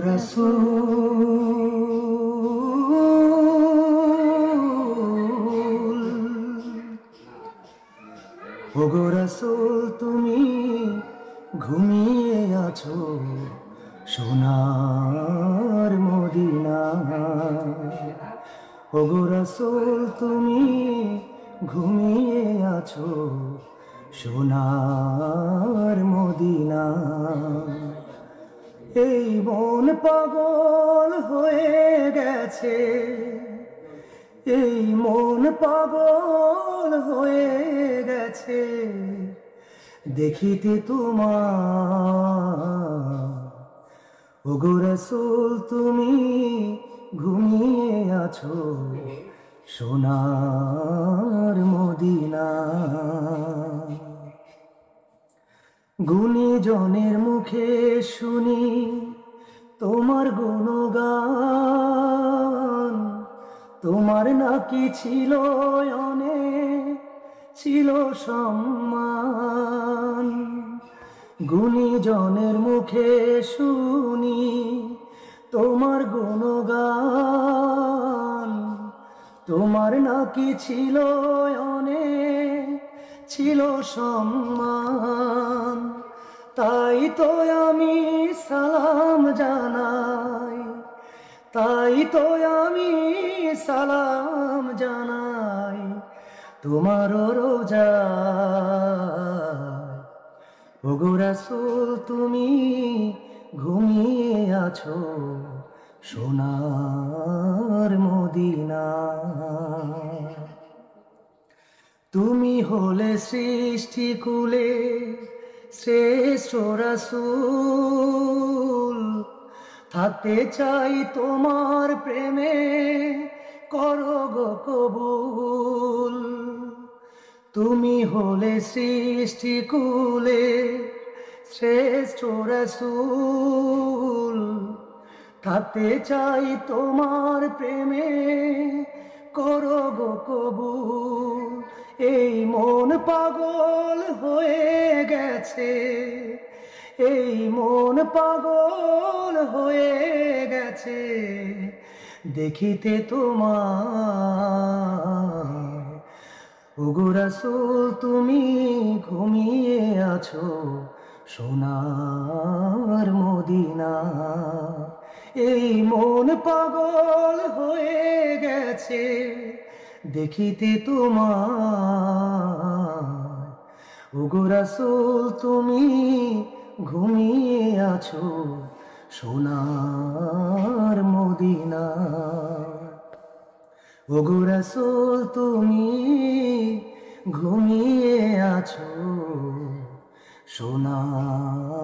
রাসূল ওগো রাসূল তুমি ঘুমিয়ে আছো সোনার মদিনায়। ওগো রাসূল তুমি ঘুমিয়ে আছো সোনার মদিনায়। এই মন পাগল হয়ে গেছে, এই মন পাগল হয়ে গেছে দেখিতে তোমার। ওগো রাসূল তুমি ঘুমিয়ে আছো সোনার মদিনায়। গুণীজনের মুখে শুনি তোমার গুণগান, তোমার নাকি ছিল অনেক ছিল সম্মান। গুণীজনের মুখে শুনি তোমার গুণগান, তোমার নাকি ছিল অনেক ছিল সম্মান। তাই তো আমি সালাম জানাই, তাই তো আমি সালাম জানাই তোমার রোজায়। ওগো রাসূল তুমি ঘুমিয়ে আছো সোনার মদিনায়। তুমি হলে সৃষ্টিকুলে শ্রেষ্ঠ রাসূল, থাকতে চাই তোমার প্রেমে করো গো কবুল। তুমি হলে সৃষ্টিকুলে শ্রেষ্ঠ রাসূল, থাকতে চাই তোমার প্রেমে করো গো কবুল। এই মন পাগল হয়ে গেছে, এই মন পাগল হয়ে গেছে দেখিতে তোমার। ওগো রাসূল তুমি ঘুমিয়ে আছো সোনার মদিনায়। এই মন পাগল হয়ে গেছে দেখিতে তোমার। ওগো রাসূল তুমি ঘুমিয়ে আছো সোনার মদিনায়। ওগো রাসূল তুমি ঘুমিয়ে আছো সোনার